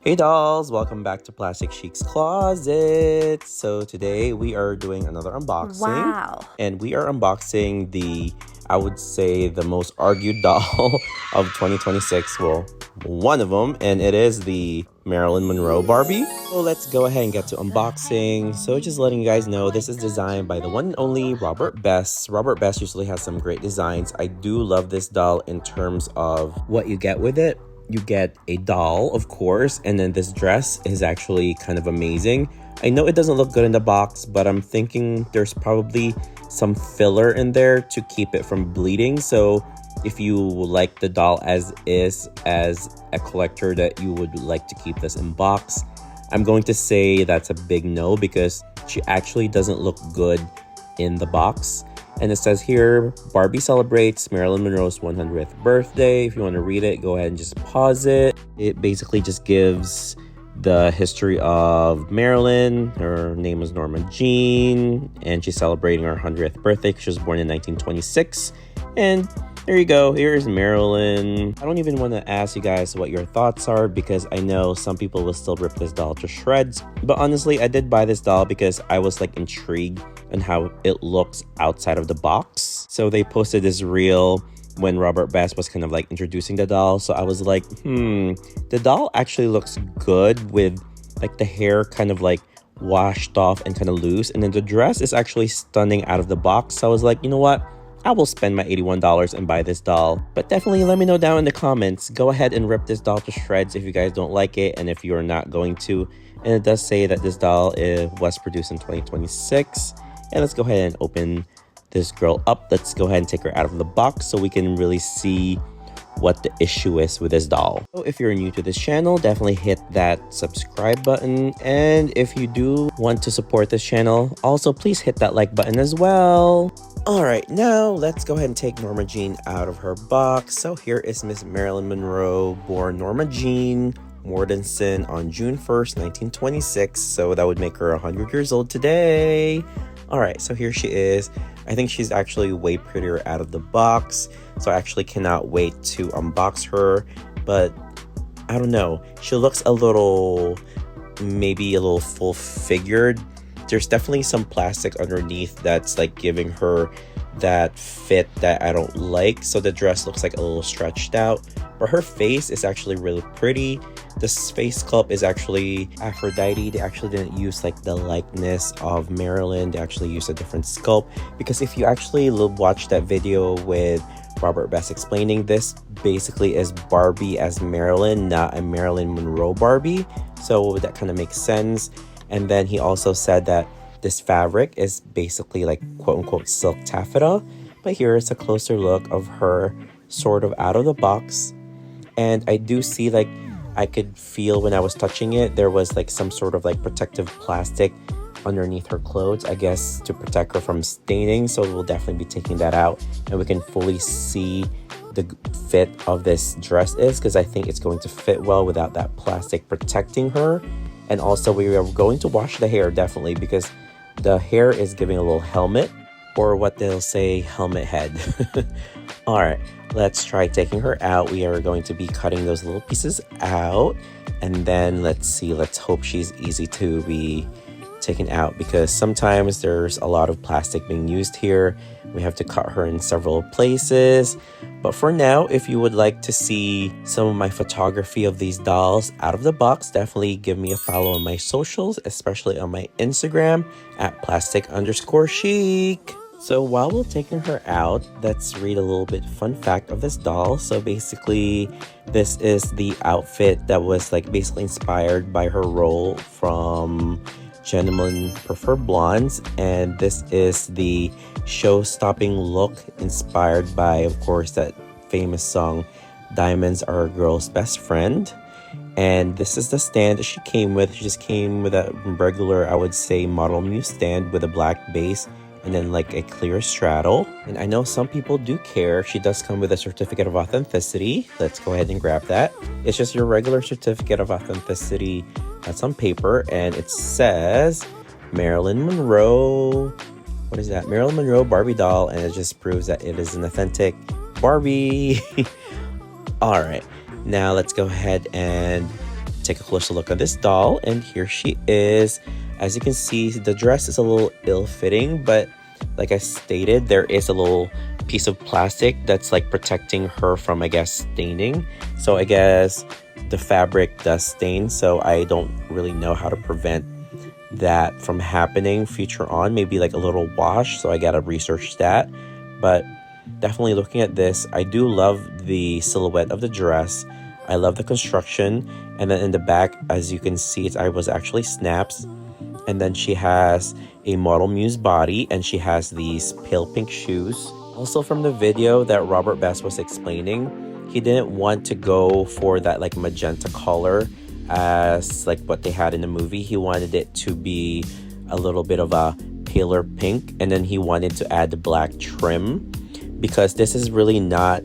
Hey dolls, welcome back to Plastic Chic's Closet. So today we are doing another unboxing. Wow. And we are unboxing I would say the most argued doll of 2026. Well, one of them, and it is the Marilyn Monroe Barbie. So let's go ahead and get to unboxing. So just letting you guys know, this is designed by the one and only Robert Best. Robert Best usually has some great designs. I do love this doll in terms of what you get with it. You get a doll, of course, and then this dress is actually kind of amazing. I know it doesn't look good in the box, but I'm thinking there's probably some filler in there to keep it from bleeding. So if you like the doll as is, as a collector, that you would like to keep this in box, I'm going to say that's a big no, because she actually doesn't look good in the box. And it says here, Barbie celebrates Marilyn Monroe's 100th birthday. If you want to read it, go ahead and just pause it. It basically just gives the history of Marilyn. Her name is Norma Jean, and she's celebrating her 100th birthday because she was born in 1926. And there you go. Here's Marilyn. I don't even want to ask you guys what your thoughts are, because I know some people will still rip this doll to shreds. But honestly, I did buy this doll because I was like intrigued on how it looks outside of the box. So they posted this reel when Robert Best was kind of like introducing the doll. So I was like, the doll actually looks good with like the hair kind of like washed off and kind of loose. And then the dress is actually stunning out of the box. So I was like, you know what? I will spend my $81 and buy this doll. But definitely let me know down in the comments. Go ahead and rip this doll to shreds if you guys don't like it, and if you're not going to. And it does say that this doll was produced in 2026. And let's go ahead and open this girl up. Let's go ahead and take her out of the box so we can really see what the issue is with this doll. So if you're new to this channel, definitely hit that subscribe button. And if you do want to support this channel, also please hit that like button as well. All right, now let's go ahead and take Norma Jean out of her box. So here is Miss Marilyn Monroe, born Norma Jean Mortensen on June 1st, 1926. So that would make her 100 years old today. All right, so here she is. I think she's actually way prettier out of the box. So I actually cannot wait to unbox her. But I don't know. She looks a little, maybe a little full figured. There's definitely some plastic underneath that's like giving her that fit that I don't like. So the dress looks like a little stretched out. But her face is actually really pretty. This face sculpt is actually Aphrodite. They actually didn't use like the likeness of Marilyn. They actually used a different sculpt. Because if you actually watch that video with Robert Best explaining, this basically is Barbie as Marilyn, not a Marilyn Monroe Barbie. So that kind of makes sense. And then he also said that this fabric is basically like quote-unquote silk taffeta. But here is a closer look of her sort of out of the box. And I do see, like, I could feel when I was touching it, there was like some sort of like protective plastic underneath her clothes, I guess, to protect her from staining. So we'll definitely be taking that out, and we can fully see the fit of this dress is, because I think it's going to fit well without that plastic protecting her. And also we are going to wash the hair, definitely, because the hair is giving a little helmet, or what they'll say, helmet head. All right, let's try taking her out. We are going to be cutting those little pieces out, and then let's see, let's hope she's easy to be taken out, because sometimes there's a lot of plastic being used here. We have to cut her in several places. But for now, if you would like to see some of my photography of these dolls out of the box, definitely give me a follow on my socials, especially on my Instagram at plastic_chic. So while we're taking her out, let's read a little bit fun fact of this doll. So basically, this is the outfit that was like basically inspired by her role from Gentlemen Prefer Blondes, and this is the show-stopping look inspired by, of course, that famous song Diamonds Are a Girl's Best Friend. And this is the stand that she came with. She just came with a regular, I would say, Model Muse stand with a black base and then like a clear straddle. And I know some people do care. She does come with a certificate of authenticity. Let's go ahead and grab that. It's just your regular certificate of authenticity that's on paper, and it says Marilyn Monroe. What is that? Marilyn Monroe Barbie doll, and it just proves that it is an authentic Barbie. All right, now let's go ahead and take a closer look at this doll, and here she is. As you can see, the dress is a little ill-fitting, but like I stated, there is a little piece of plastic that's like protecting her from, I guess, staining. So I guess the fabric does stain, so I don't really know how to prevent that from happening future on. Maybe like a little wash, so I gotta research that. But definitely looking at this, I do love the silhouette of the dress. I love the construction, and then in the back, as you can see, it was actually snaps. And then she has a Model Muse body, and she has these pale pink shoes. Also from the video that Robert Best was explaining, he didn't want to go for that like magenta color as like what they had in the movie. He wanted it to be a little bit of a paler pink, and then he wanted to add the black trim, because this is really not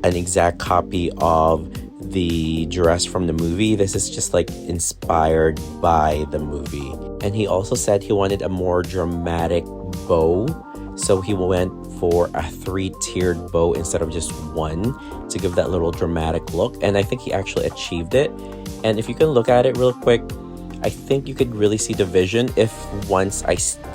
an exact copy of the dress from the movie. This is just like inspired by the movie. And he also said he wanted a more dramatic bow, so he went for a 3-tiered bow instead of just one, to give that little dramatic look. And I think he actually achieved it. And if you can look at it real quick, I think you could really see the vision. If once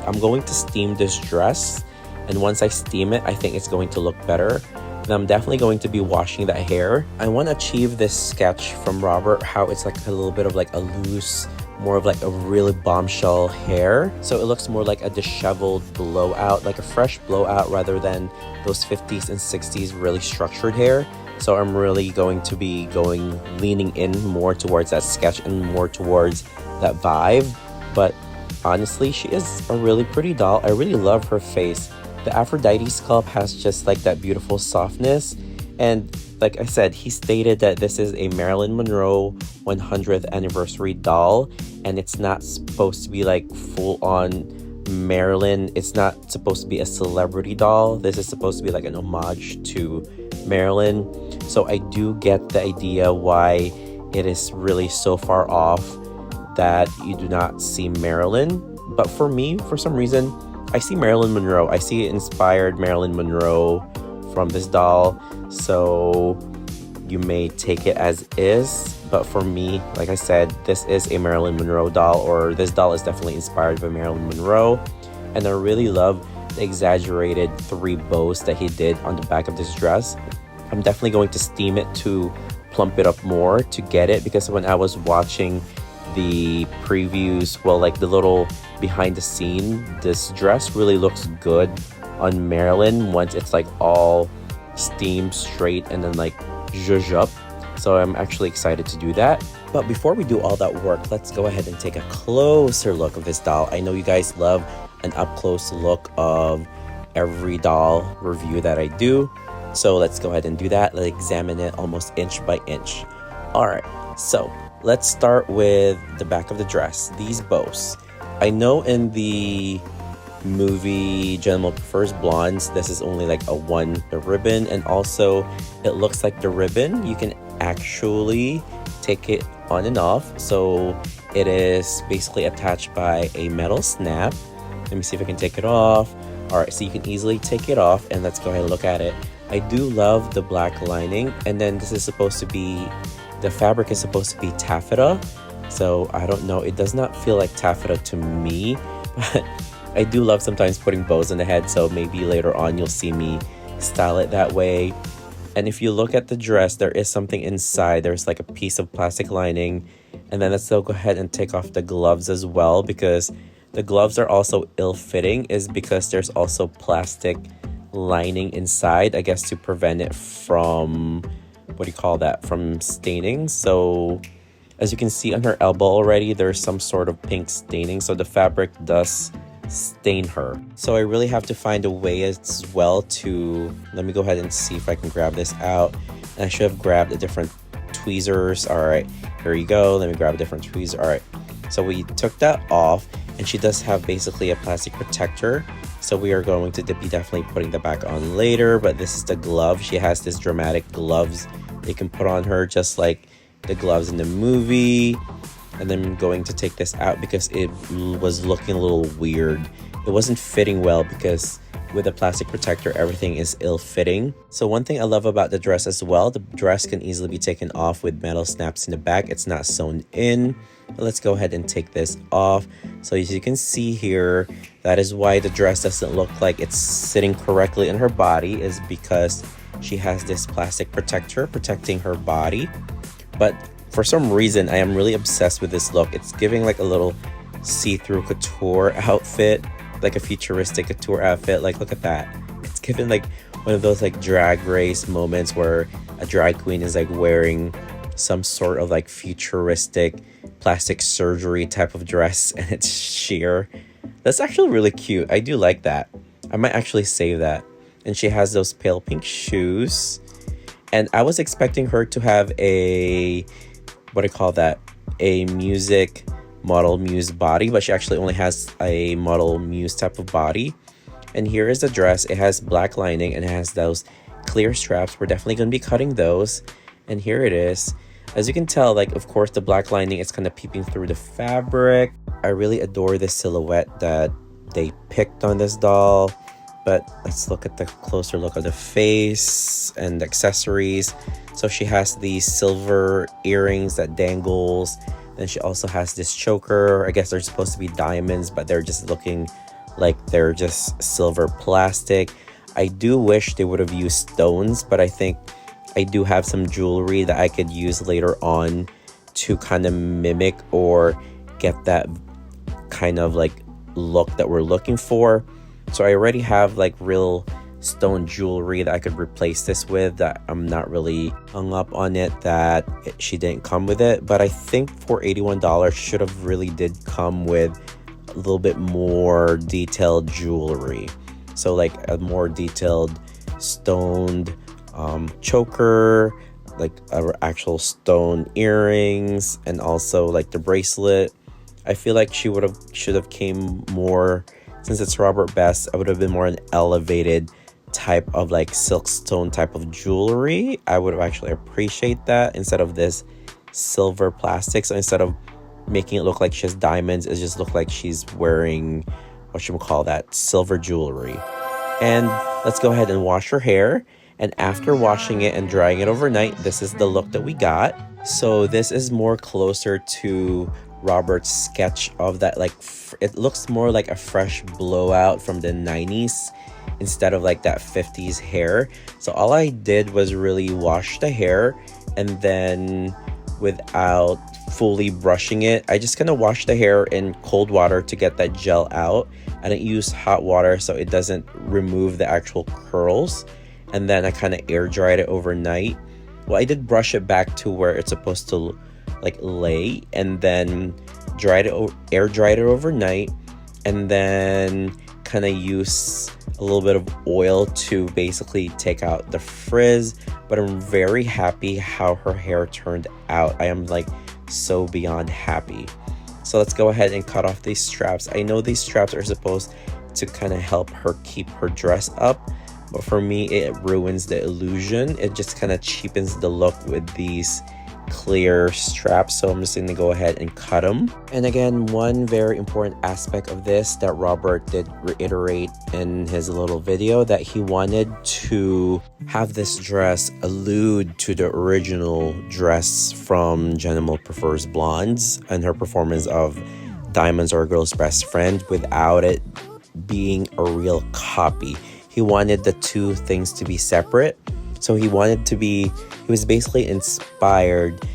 I'm going to steam this dress, and once I steam it, I think it's going to look better. And I'm definitely going to be washing that hair. I want to achieve this sketch from Robert, how it's like a little bit of like a loose, more of like a really bombshell hair. So it looks more like a disheveled blowout, like a fresh blowout, rather than those 50s and 60s really structured hair. So I'm really going to be leaning in more towards that sketch and more towards that vibe. But honestly, she is a really pretty doll. I really love her face. The Aphrodite sculpt has just like that beautiful softness. And like I said, he stated that this is a Marilyn Monroe 100th anniversary doll, and it's not supposed to be like full on Marilyn. It's not supposed to be a celebrity doll. This is supposed to be like an homage to Marilyn. So I do get the idea why it is really so far off that you do not see Marilyn. But for me, for some reason, I see Marilyn Monroe. I see inspired Marilyn Monroe from this doll. So you may take it as is. But for me, like I said, this is a Marilyn Monroe doll, or this doll is definitely inspired by Marilyn Monroe. And I really love the exaggerated 3 bows that he did on the back of this dress. I'm definitely going to steam it to plump it up more to get it, because when I was watching the previews, well, like the little behind the scene, this dress really looks good on Marilyn once it's like all steamed straight and then like zhuzh up. So I'm actually excited to do that. But before we do all that work, let's go ahead and take a closer look of this doll. I know you guys love an up close look of every doll review that I do, so let's go ahead and do that. Let's examine it almost inch by inch. All right, so let's start with the back of the dress, these bows. I know in the movie Gentleman Prefers Blondes, this is only like the ribbon, and also it looks like the ribbon, you can actually take it on and off. So it is basically attached by a metal snap. Let me see if I can take it off. All right, so you can easily take it off, and let's go ahead and look at it. I do love the black lining, and then this is supposed to be, the fabric is supposed to be taffeta. So I don't know, it does not feel like taffeta to me, but I do love sometimes putting bows on the head, so maybe later on you'll see me style it that way. And if you look at the dress, there is something inside. There's like a piece of plastic lining. And then let's still go ahead and take off the gloves as well, because the gloves are also ill-fitting, is because there's also plastic lining inside, I guess, to prevent it from, what do you call that, from staining. So as you can see on her elbow already, there's some sort of pink staining, so the fabric does stain her. So I really have to find a way as well to, let me go ahead and see if I can grab this out. And I should have grabbed a different tweezers. All right, here you go. Let me grab a different tweezer. All right, so we took that off, and she does have basically a plastic protector, so we are going to be definitely putting that back on later. But this is the glove. She has this dramatic gloves they can put on her, just like the gloves in the movie. And then I'm going to take this out because it was looking a little weird it wasn't fitting well because with a plastic protector, everything is ill-fitting. So one thing I love about the dress as well, the dress can easily be taken off with metal snaps in the back. It's not sewn in. But let's go ahead and take this off. So as you can see here, that is why the dress doesn't look like it's sitting correctly in her body, is because she has this plastic protector protecting her body. But for some reason, I am really obsessed with this look. It's giving like a little see-through couture outfit, like a futuristic couture outfit. Like, look at that. It's given like one of those like drag race moments where a drag queen is like wearing some sort of like futuristic plastic surgery type of dress, and it's sheer. That's actually really cute. I do like that. I might actually save that. And she has those pale pink shoes, and I was expecting her to have a, what do you call that, a music Model Muse body, but she actually only has a Model Muse type of body. And here is the dress. It has black lining and it has those clear straps. We're definitely going to be cutting those. And here it is. As you can tell, like, of course, the black lining is kind of peeping through the fabric. I really adore this silhouette that they picked on this doll. But let's look at the closer look of the face and the accessories. So she has these silver earrings that dangles. Then she also has this choker. I guess they're supposed to be diamonds, but they're just looking like they're just silver plastic. I do wish they would have used stones, but I think I do have some jewelry that I could use later on to kind of mimic or get that kind of like look that we're looking for. So I already have like real stone jewelry that I could replace this with, that I'm not really hung up on it that she didn't come with it. But I think for $81 should have really did come with a little bit more detailed jewelry. So like a more detailed stoned choker, like actual stone earrings, and also like the bracelet. I feel like she should have came more, since it's Robert Best, I would have been more an elevated type of like silkstone type of jewelry. I would have actually appreciate that instead of this silver plastic. So instead of making it look like she has diamonds, it just look like she's wearing, what should we call that, silver jewelry. And let's go ahead and wash her hair. And after washing it and drying it overnight, this is the look that we got. So this is more closer to Robert's sketch of that, like it looks more like a fresh blowout from the 90s instead of like that 50s hair. So all I did was really wash the hair, and then without fully brushing it, I just kind of washed the hair in cold water to get that gel out. I didn't use hot water so it doesn't remove the actual curls. And then I kind of air dried it overnight. Well, I did brush it back to where it's supposed to like lay, and then air dried it overnight, and then kind of use a little bit of oil to basically take out the frizz. But I'm very happy how her hair turned out. I am like so beyond happy. So let's go ahead and cut off these straps. I know these straps are supposed to kind of help her keep her dress up, but for me it ruins the illusion. It just kind of cheapens the look with these clear straps. So I'm just going to go ahead and cut them. And again, one very important aspect of this that Robert did reiterate in his little video, that he wanted to have this dress allude to the original dress from Genimal Prefers Blondes and her performance of Diamonds Are a Girl's Best Friend, without it being a real copy. He wanted the two things to be separate. So he was basically inspired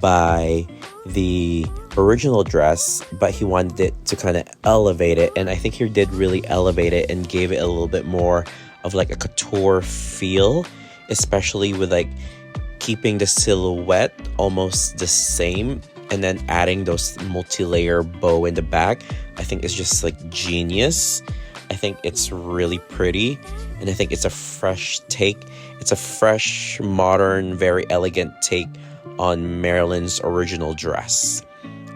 by the original dress, but he wanted it to kind of elevate it. And I think he did really elevate it and gave it a little bit more of like a couture feel, especially with like keeping the silhouette almost the same and then adding those multi-layer bow in the back. I think it's just like genius. I think it's really pretty, and I think it's a fresh take. It's a fresh, modern, very elegant take on Marilyn's original dress.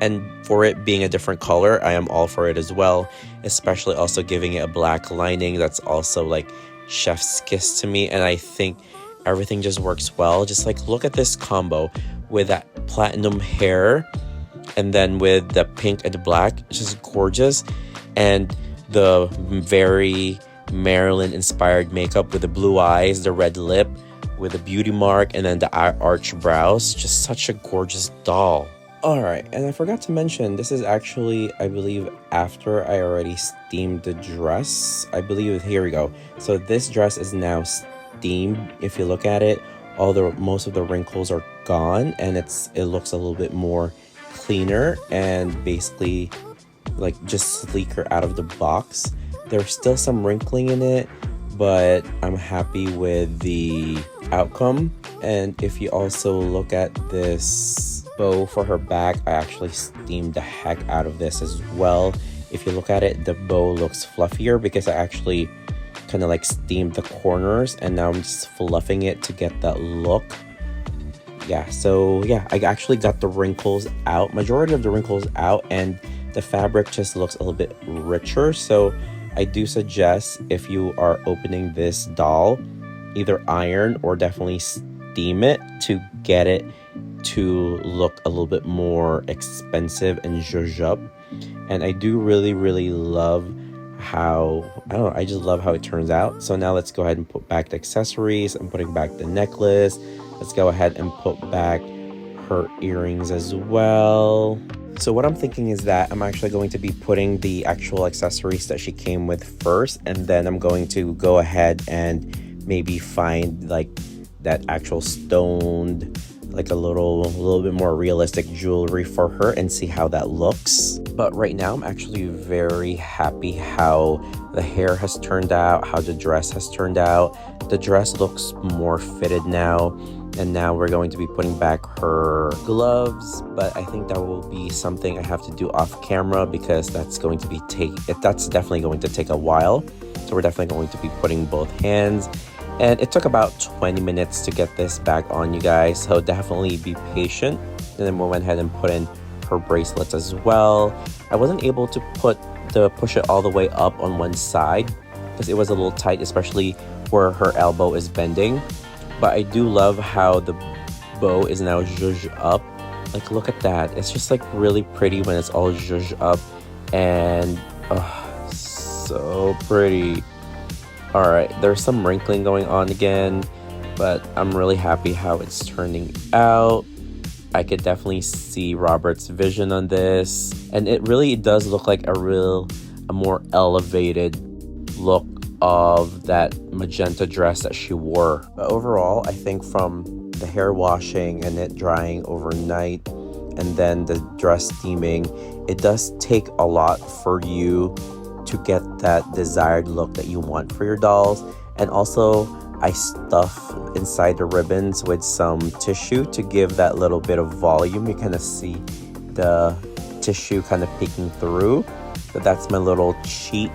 And for it being a different color, I am all for it as well, especially also giving it a black lining. That's also like chef's kiss to me, and I think everything just works well. Just like look at this combo with that platinum hair and then with the pink and the black. It's just gorgeous. And the very Marilyn inspired makeup with the blue eyes, the red lip with the beauty mark, and then the arch brows. Just such a gorgeous doll. Alright, and I forgot to mention, this is actually, I believe, after I already steamed the dress. I believe, here we go. So this dress is now steamed. If you look at it, most of the wrinkles are gone, and it looks a little bit more cleaner and basically like just sleeker out of the box. There's still some wrinkling in it, but I'm happy with the outcome. And if you also look at this bow for her back, I actually steamed the heck out of this as well. If you look at it, the bow looks fluffier because I actually kind of like steamed the corners, and now I'm just fluffing it to get that look. Yeah, so yeah, I actually got the wrinkles out, majority of the wrinkles out, and the fabric just looks a little bit richer. So I do suggest, if you are opening this doll, either iron or definitely steam it to get it to look a little bit more expensive and zhuzh up. And I do really love how, I don't know, I just love how it turns out. So now let's go ahead and put back the accessories. I'm putting back the necklace. Let's go ahead and put back her earrings as well. So what I'm thinking is that I'm actually going to be putting the actual accessories that she came with first, and then I'm going to go ahead and maybe find like that actual stoned, like a little bit more realistic jewelry for her and see how that looks. But right now I'm actually very happy how the hair has turned out, how the dress has turned out. The dress looks more fitted now, and now we're going to be putting back her gloves, but I think that will be something I have to do off camera because that's definitely going to take a while. So we're definitely going to be putting both hands. And it took about 20 minutes to get this back on, you guys, so definitely be patient. And then we went ahead and put in her bracelets as well. I wasn't able to push it all the way up on one side because it was a little tight, especially where her elbow is bending. But I do love how the bow is now zhuzhed up. Like, look at that. It's just like really pretty when it's all zhuzhed up, and so pretty. All right, there's some wrinkling going on again, but I'm really happy how it's turning out. I could definitely see Robert's vision on this, and it really does look like a more elevated look of that magenta dress that she wore. But overall, I think from the hair washing and it drying overnight and then the dress steaming, it does take a lot for you to get that desired look that you want for your dolls. And also, I stuff inside the ribbons with some tissue to give that little bit of volume. You kind of see the tissue kind of peeking through. But that's my little cheat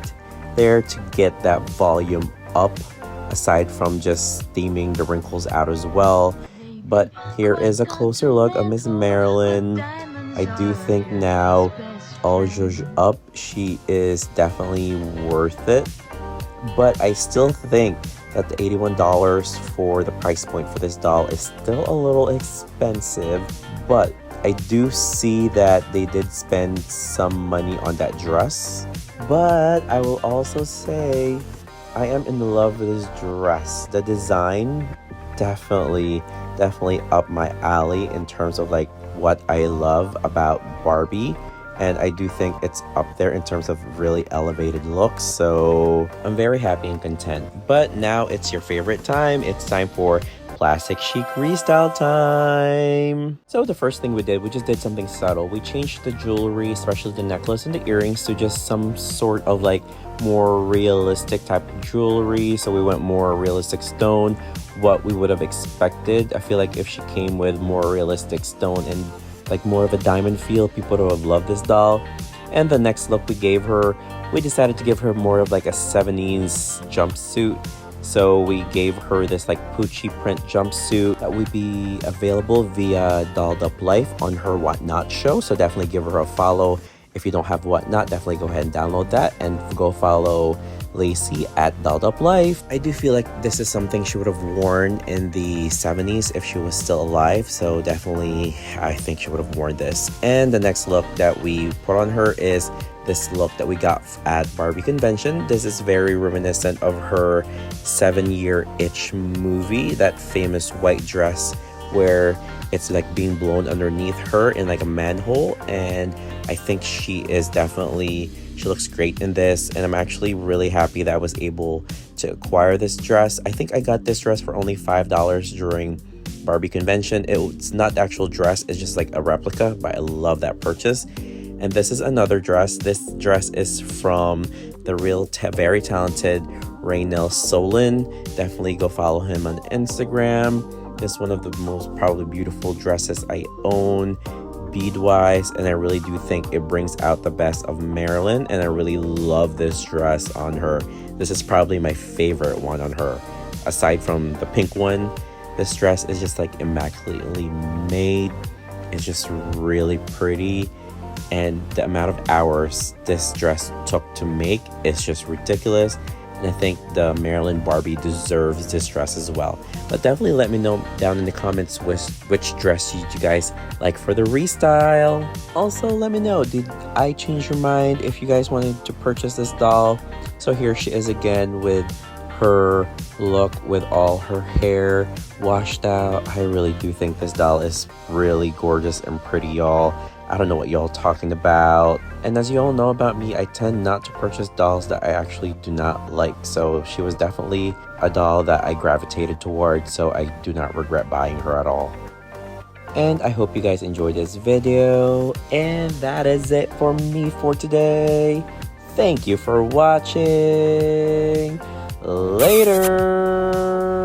there to get that volume up, aside from just steaming the wrinkles out as well. But here is a closer look of Miss Marilyn. I do think now, all zhuzhed up, she is definitely worth it. But I still think that the $81 for the price point for this doll is still a little expensive. But I do see that they did spend some money on that dress. But I will also say I am in love with this dress. The design definitely up my alley in terms of like what I love about Barbie. And I do think it's up there in terms of really elevated looks. So I'm very happy and content. But now it's your favorite time. It's time for Plastic Chic Restyle time. So the first thing we just did something subtle. We changed the jewelry, especially the necklace and the earrings, to just some sort of like more realistic type of jewelry. So we went more realistic stone, what we would have expected. I feel like if she came with more realistic stone and like more of a diamond feel, people would have loved this doll. And the next look we gave her, we decided to give her more of like a 70s jumpsuit. So we gave her this like Poochie print jumpsuit that would be available via Dolled Up Life on her Whatnot show. So definitely give her a follow. If you don't have Whatnot, definitely go ahead and download that and go follow Lacey at Dolled Up Life. I do feel like this is something she would have worn in the 70s if she was still alive. So definitely, I think she would have worn this. And the next look that we put on her is this look that we got at Barbie Convention. This is very reminiscent of her 7-Year Itch movie, that famous white dress where it's like being blown underneath her in like a manhole. And I think she looks great in this, and I'm actually really happy that I was able to acquire this dress. I think I got this dress for only $5 during Barbie Convention. It's not the actual dress, it's just like a replica, but I love that purchase. And this is another dress. This dress is from the very talented Raynell Solon. Definitely go follow him on Instagram. This is one of the most probably beautiful dresses I own, bead-wise, and I really do think it brings out the best of Marilyn, and I really love this dress on her. This is probably my favorite one on her. Aside from the pink one, this dress is just like immaculately made. It's just really pretty, and the amount of hours this dress took to make is just ridiculous. And I think the Marilyn Barbie deserves this dress as well. But definitely let me know down in the comments which dress you guys like for the restyle. Also, let me know, did I change your mind if you guys wanted to purchase this doll? So here she is again with her look with all her hair washed out. I really do think this doll is really gorgeous and pretty, y'all. I don't know what y'all talking about. And as you all know about me, I tend not to purchase dolls that I actually do not like. So she was definitely a doll that I gravitated towards, so I do not regret buying her at all. And I hope you guys enjoyed this video. And that is it for me for today. Thank you for watching. Later.